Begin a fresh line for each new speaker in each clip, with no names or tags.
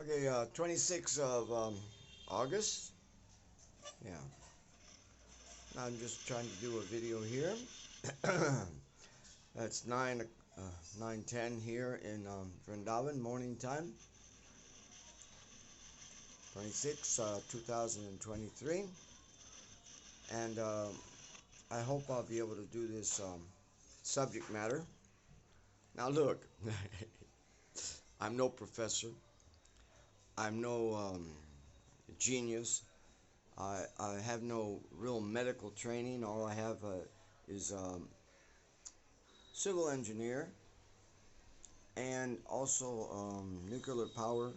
Okay, 26th of August. Yeah, I'm just trying to do a video here. That's 9:10 here in Vrindavan, morning time. 26, 2023, and I hope I'll be able to do this subject matter. Now, look, I'm no professor. I'm no genius. I have no real medical training. All I have is civil engineer and also nuclear power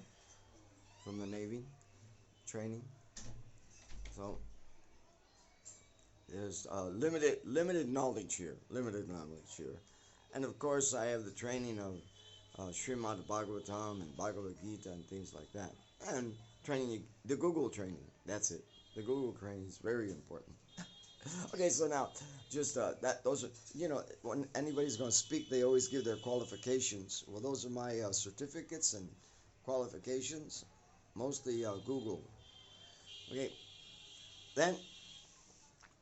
from the Navy training. So there's limited knowledge here. Limited knowledge here, and of course I have the training of Srimad Bhagavatam and Bhagavad Gita and things like that, and training the Google training. That's it. The Google training is very important. Okay, so now just those are, when anybody's going to speak, they always give their qualifications. Well, those are my certificates and qualifications, mostly Google. Okay, then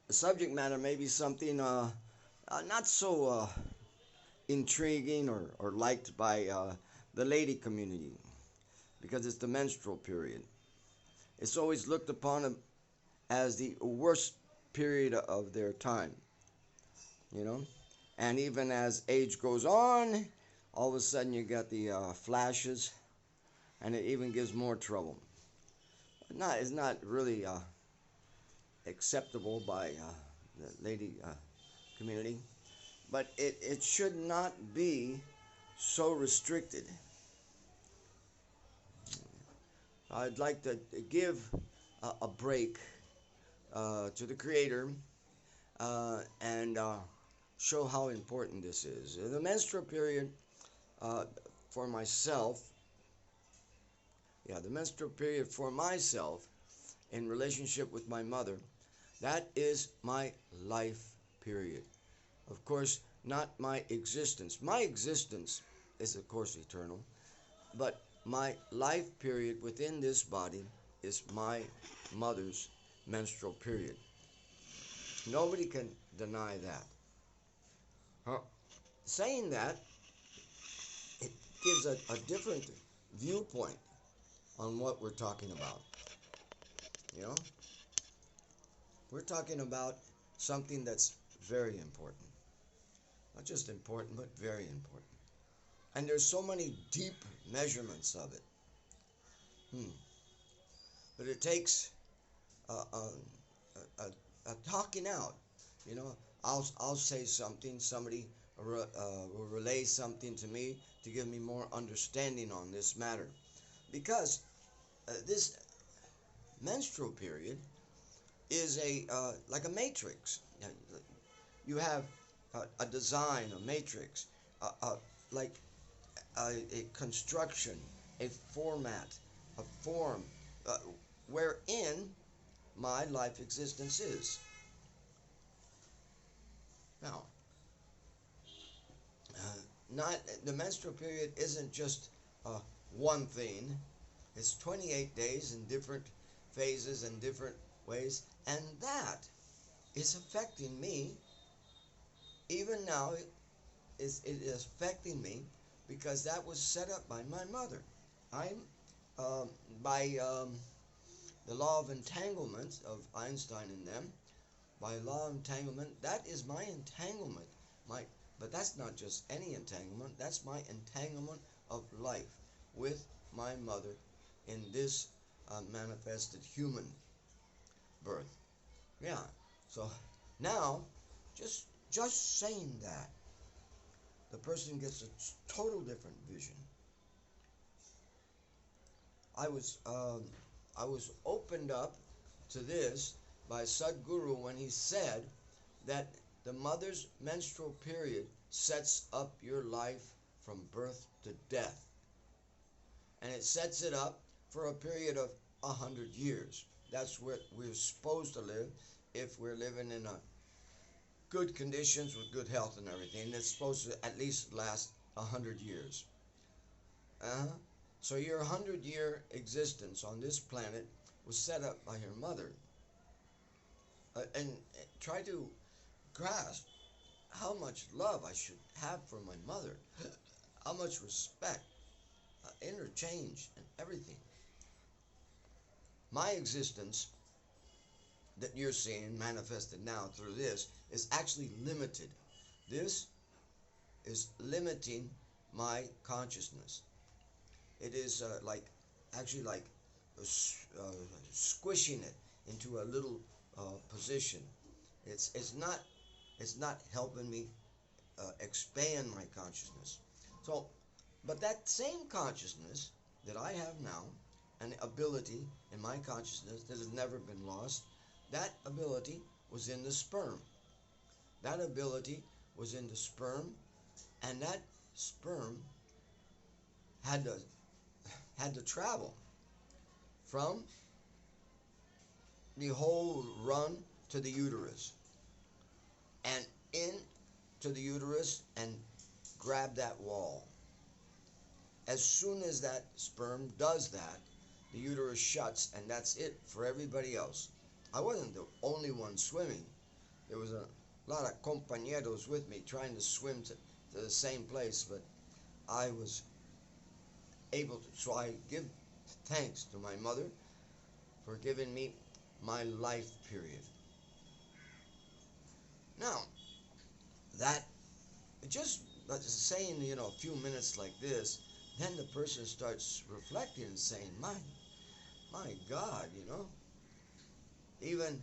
the subject matter may be something not so intriguing or liked by the lady community, because it's the menstrual period. It's always looked upon as the worst period of their time, and even as age goes on, all of a sudden you got the flashes, and it even gives more trouble. It's not really acceptable by the lady community, but it should not be so restricted. I'd like to give a break to the Creator and show how important this is. The menstrual period for myself, the menstrual period for myself in relationship with my mother, that is my life period. Of course, not my existence. My existence is, of course, eternal, but my life period within this body is my mother's menstrual period. Nobody can deny that. Saying that, it gives a different viewpoint on what we're talking about. We're talking about something that's very important. Not just important, but very important. And there's so many deep measurements of it. But it takes a talking out. I'll say something, somebody will relay something to me to give me more understanding on this matter. Because this menstrual period is like a matrix. You have a design, a matrix, like a construction, a format, a form, wherein my life existence is. Now, not the menstrual period isn't just one thing. It's 28 days in different phases and different ways, and that is affecting me. Even now, it is affecting me because that was set up by my mother. I'm by the law of entanglement of Einstein and them. By law of entanglement, that is my entanglement. But that's not just any entanglement. That's my entanglement of life with my mother in this manifested human birth. Yeah. So now, just saying that, the person gets a total different vision. I was opened up to this by Sadhguru when he said that the mother's menstrual period sets up your life from birth to death. And it sets it up for a period of 100 years. That's what we're supposed to live if we're living in good conditions with good health and everything. It's supposed to at least last 100 years. So your 100-year existence on this planet was set up by your mother. And try to grasp how much love I should have for my mother, how much respect, interchange, and everything. My existence that you're seeing manifested now through this is actually limited. This is limiting my consciousness. It is actually like squishing it into a little position. It's not helping me expand my consciousness. So, but that same consciousness that I have now, an ability in my consciousness that has never been lost, that ability was in the sperm. That ability was in the sperm, and that sperm had to travel from the whole run to the uterus and into the uterus and grab that wall. As soon as that sperm does that, the uterus shuts, and that's it for everybody else. I wasn't the only one swimming. There was a lot of compañeros with me trying to swim to the same place, but I was able to. So I give thanks to my mother for giving me my life period. Now, that just saying, a few minutes like this, then the person starts reflecting and saying, my God, even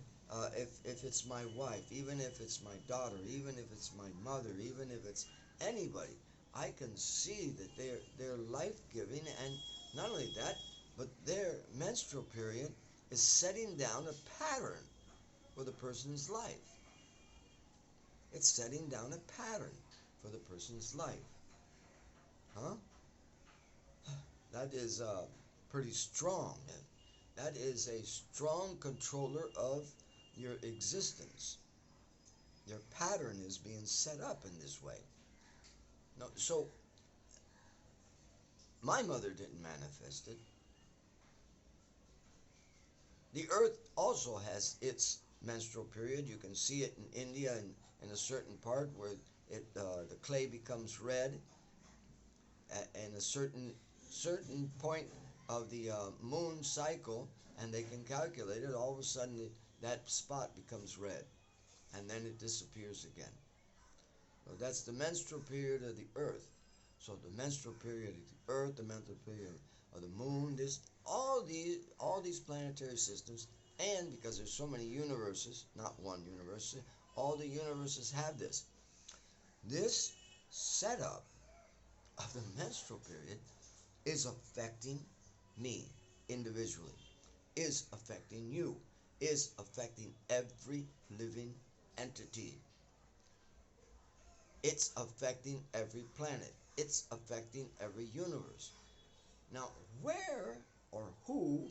if it's my wife, even if it's my daughter, even if it's my mother, even if it's anybody, I can see that they're life-giving, and not only that, but their menstrual period is setting down a pattern for the person's life. It's setting down a pattern for the person's life. Huh? That is pretty strong. That is a strong controller of your existence. Your pattern is being set up in this way. No, so my mother didn't manifest it. The earth also has its menstrual period. You can see it in India in a certain part where the clay becomes red, and a certain point of the moon cycle, and they can calculate it. All of a sudden, that spot becomes red, and then it disappears again. So that's the menstrual period of the earth. So the menstrual period of the earth, the menstrual period of the moon, all these planetary systems, and because there's so many universes, not one universe, all the universes have this. This setup of the menstrual period is affecting me individually, is affecting you, is affecting every living entity. It's affecting every planet. It's affecting every universe. Now, where or who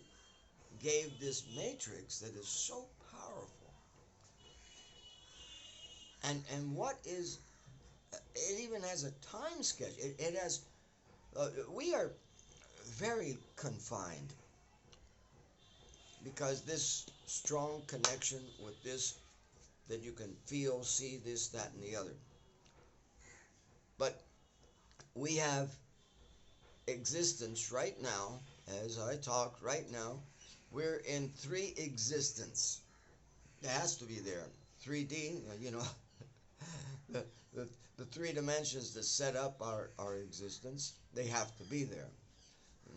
gave this matrix that is so powerful? And what is, it even has a time schedule. It has, we are very confined because this strong connection with this that you can feel, see, this, that, and the other. But we have existence right now, as I talk right now, we're in three existence. It has to be there. 3D, the, the, the three dimensions that set up our existence, they have to be there.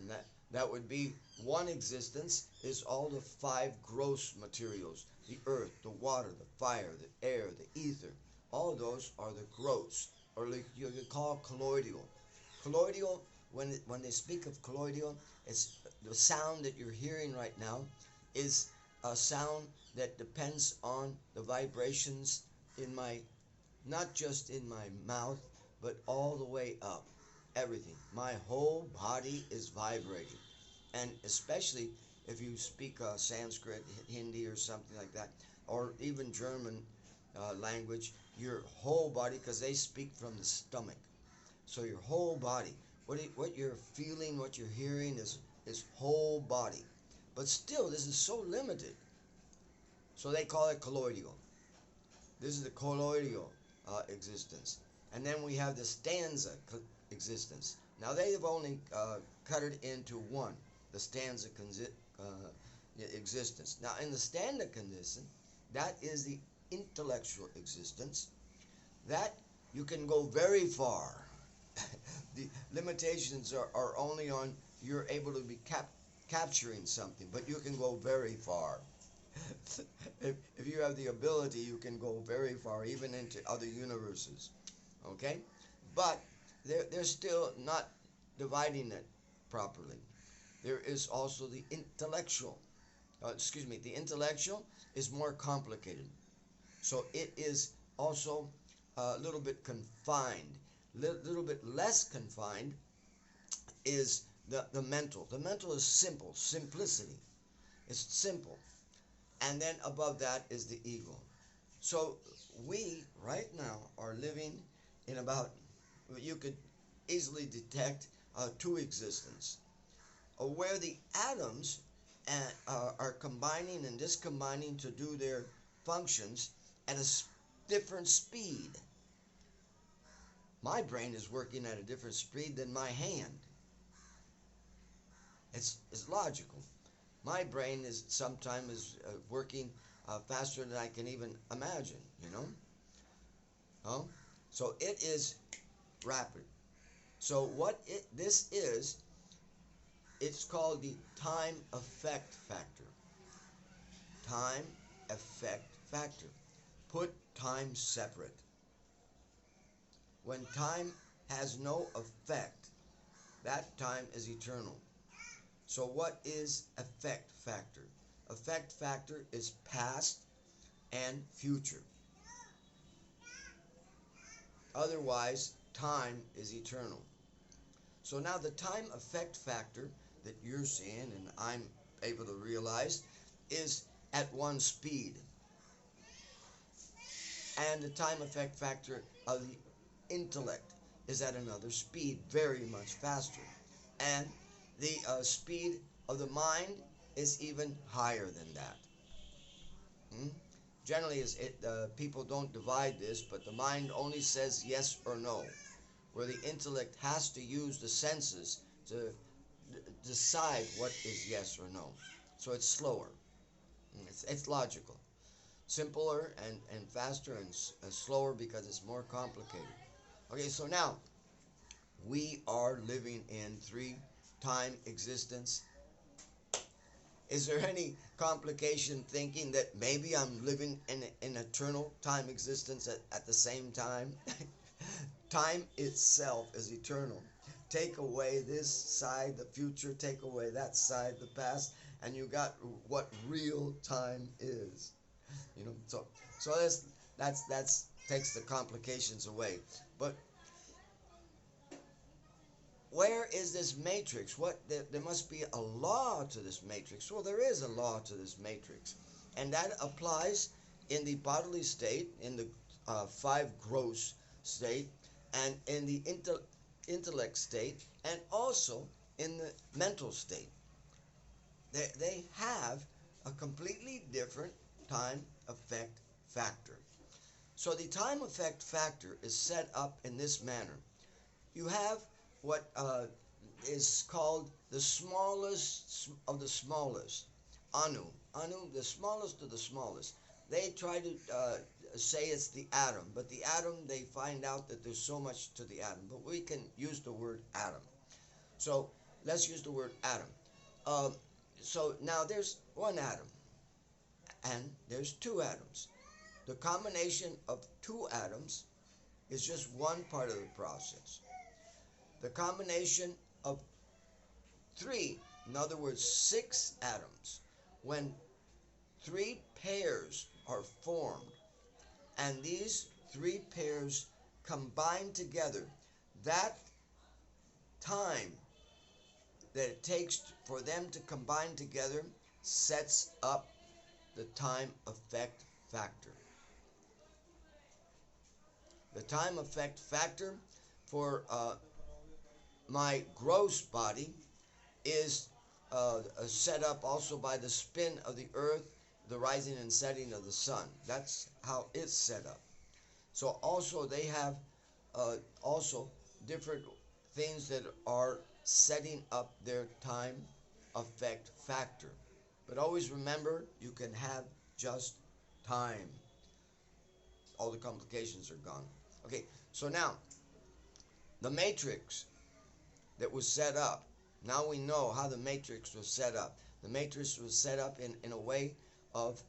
And that would be one existence is all the five gross materials: the earth, the water, the fire, the air, the ether. All those are the gross, or like you could call colloidal. Colloidal, when they speak of colloidal, it's the sound that you're hearing right now is a sound that depends on the vibrations in not just in my mouth, but all the way up. Everything. My whole body is vibrating. And especially if you speak Sanskrit, Hindi, or something like that, or even German language, your whole body, because they speak from the stomach. So your whole body, what you're feeling, what you're hearing is whole body. But still, this is so limited. So they call it colloidal. This is the colloidal existence. And then we have the stanza existence. Now they have only cut it into one, the stanza existence. Now in the stanza condition, that is the intellectual existence. That you can go very far. The limitations are only on you're able to be capturing something, but you can go very far. If you have the ability, you can go very far, even into other universes. Okay? But they're still not dividing it properly. There is also the intellectual. The intellectual is more complicated. So it is also a little bit confined. Little bit less confined is the mental. The mental is simple, simplicity. It's simple. And then above that is the ego. So we right now are living in about, you could easily detect two existences, where the atoms are combining and discombining to do their functions at a different speed. My brain is working at a different speed than my hand. It's logical. My brain is sometimes working faster than I can even imagine, you know? Oh? So it is rapid. So what this is, it's called the time effect factor. Time effect factor. Put time separate. When time has no effect, that time is eternal. So what is effect factor? Effect factor is past and future. Otherwise, time is eternal. So now the time effect factor that you're seeing and I'm able to realize is at one speed. And the time effect factor of the intellect is at another speed, very much faster. And the speed of the mind is even higher than that. Generally, people don't divide this, but the mind only says yes or no, where the intellect has to use the senses to decide what is yes or no. So it's slower. It's logical. Simpler and faster and slower because it's more complicated. Okay, so now we are living in three-time existence. Is there any complication thinking that maybe I'm living in an eternal time existence at the same time? Time itself is eternal. Take away this side, the future, take away that side, the past, and you got what real time is. You know, so that's takes the complications away. But where is this matrix? There must be a law to this matrix. Well, there is a law to this matrix, and that applies in the bodily state, in the five gross state, and in the intellect state, and also in the mental state. They have a completely different time effect factor. So the time effect factor is set up in this manner. You have what is called the smallest of the smallest, anu. Anu, the smallest of the smallest. They try to say it's the atom, but the atom, they find out that there's so much to the atom. But we can use the word atom. So let's use the word atom. So now there's one atom, and there's two atoms. The combination of two atoms is just one part of the process. The combination of three, in other words, six atoms, when three pairs are formed, and these three pairs combine together, that time that it takes for them to combine together sets up the time effect factor. The time effect factor for my gross body is set up also by the spin of the earth, the rising and setting of the sun. That's how it's set up. So also they have also different things that are setting up their time effect factor. But always remember, you can have just time. All the complications are gone. Okay, so now the matrix that was set up. Now we know how the matrix was set up. The matrix was set up in a way of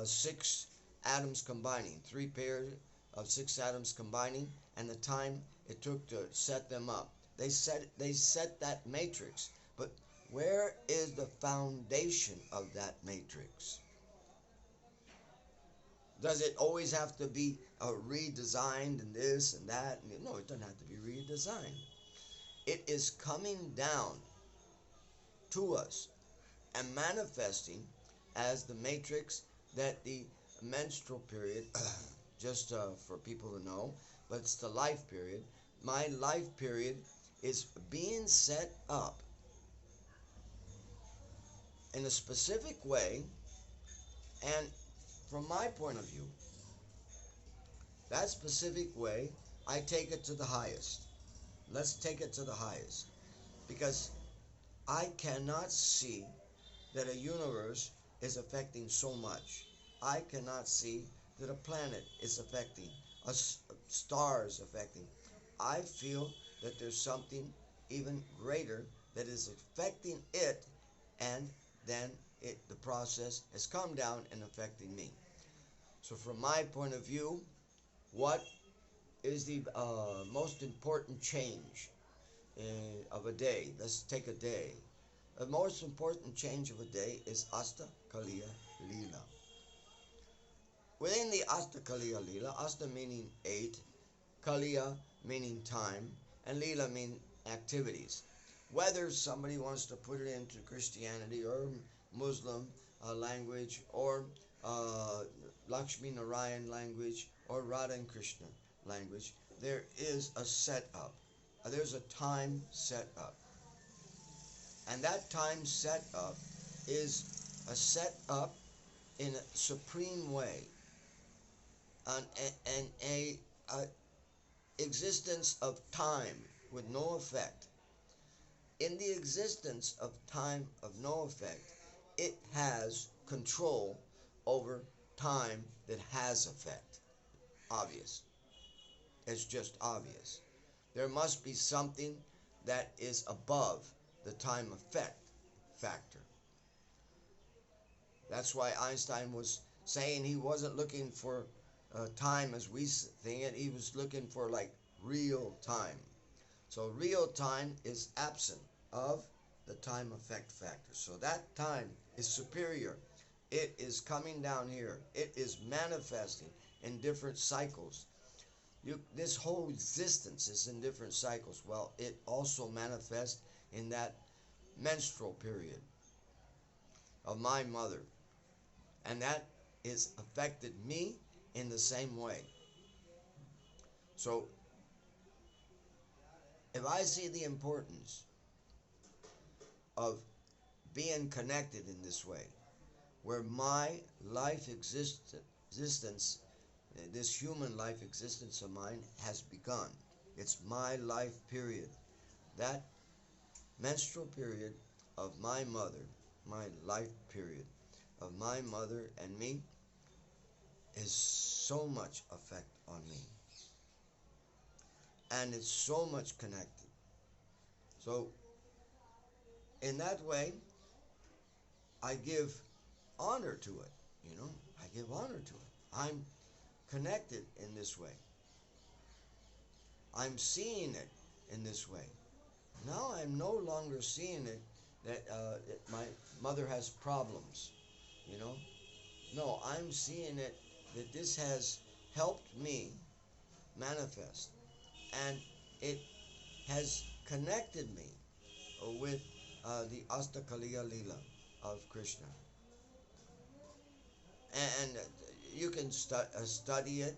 six atoms combining, three pairs of six atoms combining, and the time it took to set them up. They set that matrix, but where is the foundation of that matrix? Does it always have to be redesigned and this and that? No, it doesn't have to be redesigned. It is coming down to us and manifesting as the matrix that the menstrual period, just for people to know, but it's the life period. My life period is being set up in a specific way, and from my point of view, that specific way, I take it to the highest. Let's take it to the highest, because I cannot see that a universe is affecting so much. I cannot see that a planet is affecting, a star is affecting. I feel that there's something even greater that is affecting it, and then the process has come down and affecting me. So from my point of view, what is the most important change of a day? Let's take a day. The most important change of a day is Asta Kaliya Lila. Within the Asta Kaliya Lila, Asta meaning 8, Kaliya meaning time, and Lila mean activities. Whether somebody wants to put it into Christianity or Muslim language, or Lakshmi Narayan language, or Radha and Krishna language, there is a setup. There's a time set up. And that time set up is a set up in a supreme way, and a existence of time with no effect. In the existence of time of no effect, it has control over time that has effect. Obvious. It's just obvious. There must be something that is above the time effect factor. That's why Einstein was saying he wasn't looking for time as we think it. He was looking for like real time. So real time is absent of the time effect factor. So that time is superior. It is coming down here. It is manifesting in different cycles. This whole existence is in different cycles. Well, it also manifests in that menstrual period of my mother. And that has affected me in the same way. So, if I see the importance of being connected in this way, where my life existence, this human life existence of mine has begun. It's my life period. That menstrual period of my mother, my life period of my mother and me, is so much effect on me. And it's so much connected. So, in that way, I give honor to it. I give honor to it. I'm connected in this way. I'm seeing it in this way. Now I'm no longer seeing it that my mother has problems, No, I'm seeing it that this has helped me manifest, and it has connected me with the Astakaliya Leela of Krishna. And you can study it,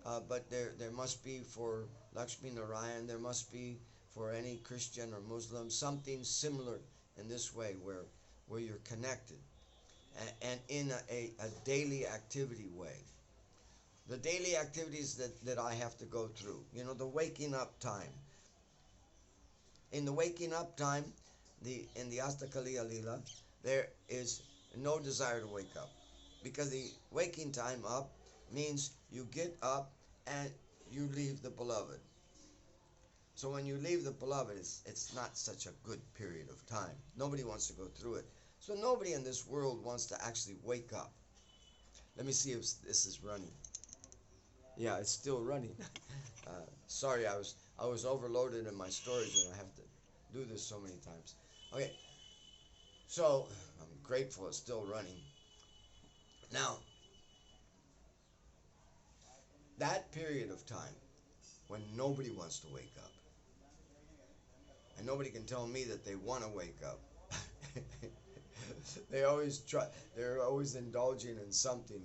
but there must be for Lakshmi Narayan, there must be for any Christian or Muslim, something similar in this way where you're connected and in a daily activity way. The daily activities that I have to go through, the waking up time. In the waking up time, in the Astakaliya Lila, there is no desire to wake up, because the waking time up means you get up and you leave the beloved. So when you leave the beloved, it's not such a good period of time. Nobody wants to go through it. So nobody in this world wants to actually wake up. Let me see if this is running. Yeah, it's still running. Sorry, I was overloaded in my storage, and I have to do this so many times. Okay, so I'm grateful it's still running. Now, that period of time when nobody wants to wake up, and nobody can tell me that they want to wake up. They always try. They're always indulging in something.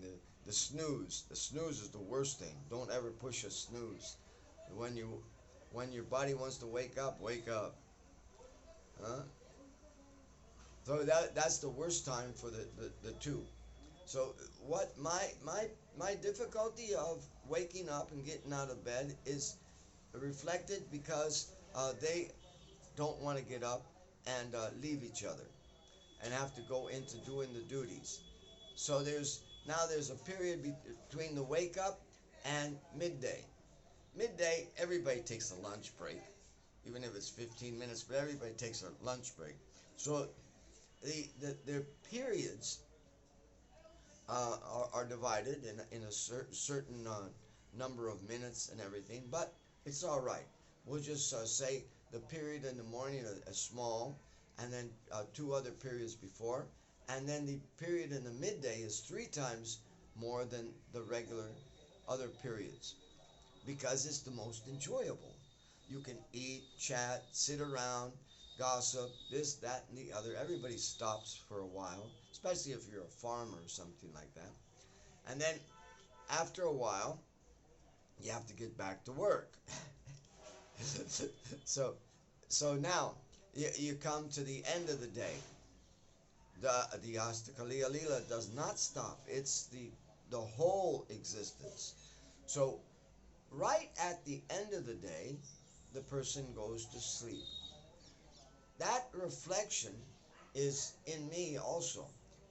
The snooze. The snooze is the worst thing. Don't ever push a snooze. When your body wants to wake up, wake up. Huh? So that's the worst time for the two. So what my difficulty of waking up and getting out of bed is reflected because they don't want to get up and leave each other and have to go into doing the duties. So there's a period between the wake up and midday. Midday, everybody takes a lunch break, even if it's 15 minutes, but everybody takes a lunch break. So their periods are divided in a certain number of minutes and everything, but it's all right. We'll just say the period in the morning is small, and then 2 other periods before, and then the period in the midday is 3 times more than the regular other periods, because it's the most enjoyable. You can eat, chat, sit around, gossip, this, that, and the other. Everybody stops for a while, especially if you're a farmer or something like that. And then after a while, you have to get back to work. So now you come to the end of the day. The Astakaliya Lila does not stop. It's the whole existence. So right at the end of the day, the person goes to sleep. That reflection is in me also.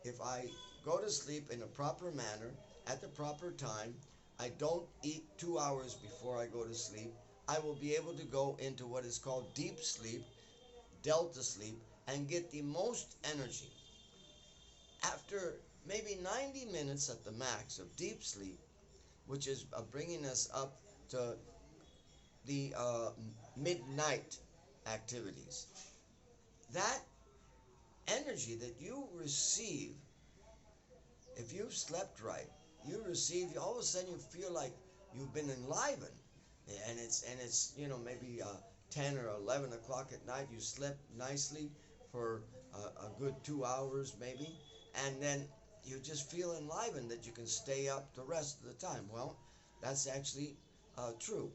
If I go to sleep in a proper manner, at the proper time, I don't eat 2 hours before I go to sleep, I will be able to go into what is called deep sleep, delta sleep, and get the most energy. After maybe 90 minutes at the max of deep sleep, which is bringing us up to the midnight activities, that energy that you receive, if you've slept right, you receive, all of a sudden you feel like you've been enlivened. And it's maybe 10 or 11 o'clock at night, you slept nicely for a good 2 hours maybe, and then you just feel enlivened that you can stay up the rest of the time. Well, that's actually true.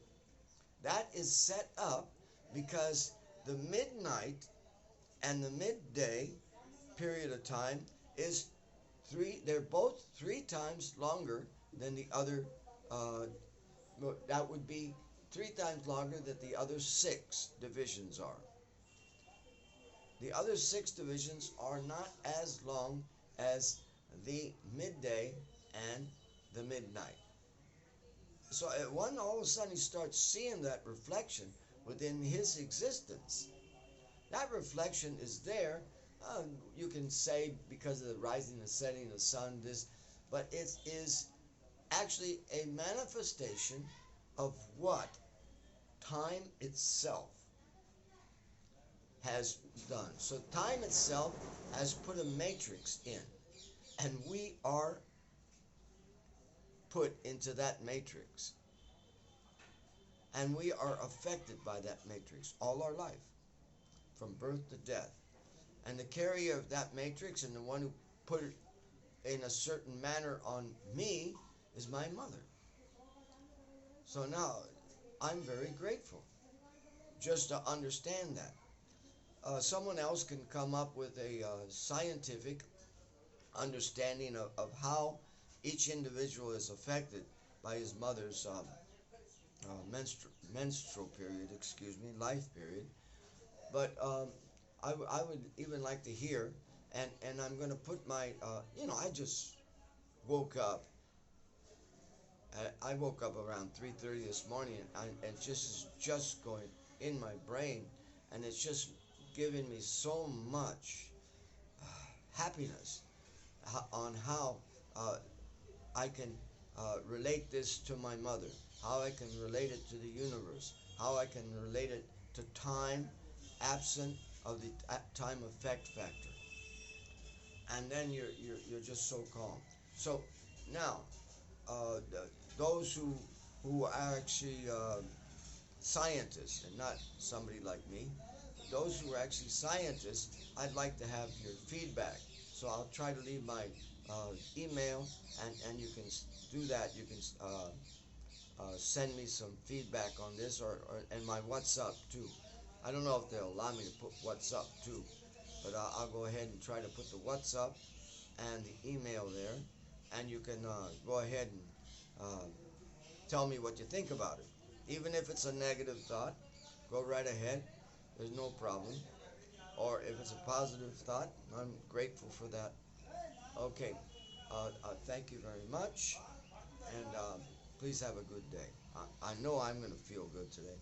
That is set up because the midnight and the midday period of time is they're both 3 times longer than the other. That would be 3 times longer than the other 6 divisions are. The other 6 divisions are not as long as the midday and the midnight. So one all of a sudden he starts seeing that reflection within his existence. That reflection is there. You can say because of the rising and setting of the sun, but it is actually a manifestation of what time itself has done. So time itself has put a matrix in, and we are put into that matrix. And we are affected by that matrix all our life, from birth to death. And the carrier of that matrix and the one who put it in a certain manner on me is my mother. So now I'm very grateful just to understand that. Someone else can come up with a scientific understanding of how each individual is affected by his mother's menstrual period, excuse me, life period. But I would even like to hear, and I'm going to put my, I just woke up. I woke up around 3:30 this morning, and just going in my brain, and it's just giving me so much happiness on how uh, I can relate this to my mother, how I can relate it to the universe, how I can relate it to time absent of the time effect factor. And then you're just so calm. So now, those who are actually scientists and not somebody like me, those who are actually scientists, I'd like to have your feedback. So I'll try to leave my email, and you can do that. You can send me some feedback on this, and my WhatsApp too. I don't know if they'll allow me to put WhatsApp too, but I'll go ahead and try to put the WhatsApp and the email there, and you can go ahead and tell me what you think about it. Even if it's a negative thought, go right ahead. There's no problem. Or if it's a positive thought, I'm grateful for that. Okay. Thank you very much, and please have a good day. I know I'm going to feel good today.